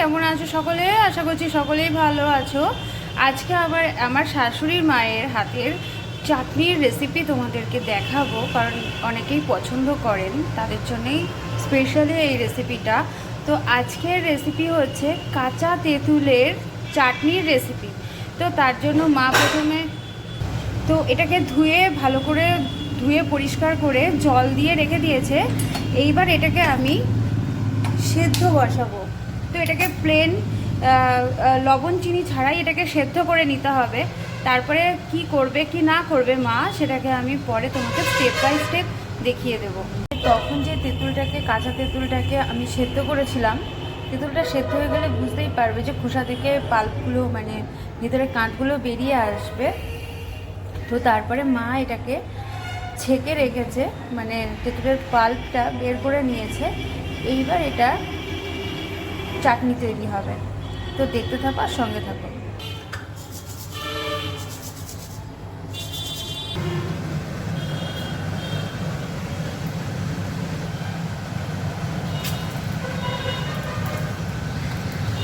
কেমন আছো সকলে? আশা করছি সকলেই ভালো আছো। আজকে আবার আমার শাশুড়ির মায়ের হাতের চাটনির রেসিপি তোমাদেরকে দেখাবো, কারণ অনেকেই পছন্দ করেন, তাদের জন্যই স্পেশালি এই রেসিপিটা। তো আজকের রেসিপি হচ্ছে কাঁচা তেঁতুলের চাটনির রেসিপি। তো তার জন্য মা প্রথমে তো এটাকে ভালো করে ধুয়ে পরিষ্কার করে জল দিয়ে রেখে দিয়েছে। এইবার এটাকে আমি সেদ্ধ বসাবো। তো এটাকে প্লেন লবণ চিনি ছাড়াই এটাকে সেদ্ধ করে নিতে হবে। তারপরে কি করবে কি না করবে মা, সেটাকে আমি পরে তোমাকে স্টেপ বাই স্টেপ দেখিয়ে দেব। তখন যে তেঁতুলটাকে, কাঁচা তেঁতুলটাকে আমি সেদ্ধ করেছিলাম, তেঁতুলটা সেদ্ধ হয়ে গেলে বুঝতেই পারবে যে খোসা থেকে পাল্পগুলো, মানে ভিতরে কাঁটগুলো বেরিয়ে আসবে। তো তারপরে মা এটাকে ছেঁকে রেখেছে, মানে তেঁতুলের পাল্পটা বের করে নিয়েছে। এইবার এটা চাটনি তৈরি হবে। তো দেখতে থাকো আর সঙ্গে থাকো।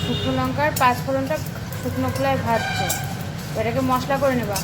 শুকনো লঙ্কার 5 ফোড়নটা শুকনো খোলায় ভাজছে, এটাকে মশলা করে নেবা।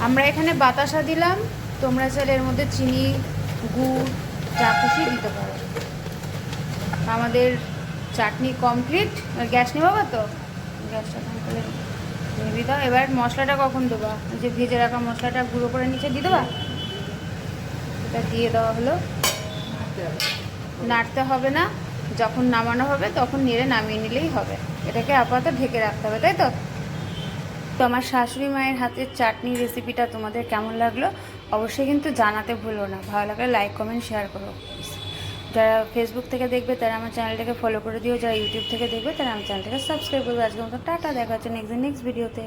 আমরা এখানে বাতাসা দিলাম, তোমরা চাইলে এর মধ্যে চিনি, গুড়, যা খুশি দিতে পারো। আমাদের চাটনি কমপ্লিট। গ্যাস নেবো তো, গ্যাসটা করে নেবি দাও। এবার মশলাটা কখন দেবা? যে ভেজে রাখা মশলাটা গুঁড়ো করে নিচে দিয়ে দেবা, এটা দিয়ে দেওয়া হলো। নাড়তে হবে না, যখন নামানো হবে তখন নেড়ে নামিয়ে নিলেই হবে। এটাকে আপাতত ঢেকে রাখতে হবে, তাই তো? তো আমার শাশুড়ি মায়ের হাতের চাটনি রেসিপিটা তোমাদের কেমন লাগলো অবশ্যই কিন্তু জানাতে ভুলো না। ভালো লাগলে লাইক, কমেন্ট, শেয়ার করো। যারা ফেসবুক থেকে দেখবে তারা আমার চ্যানেলটাকে ফলো করে দিও, যারা ইউটিউব থেকে দেখবে তারা আমার চ্যানেলটাকে সাবস্ক্রাইব করবে। আজকের মতো টাটা, দেখা হচ্ছে নেক্সট ভিডিওতে।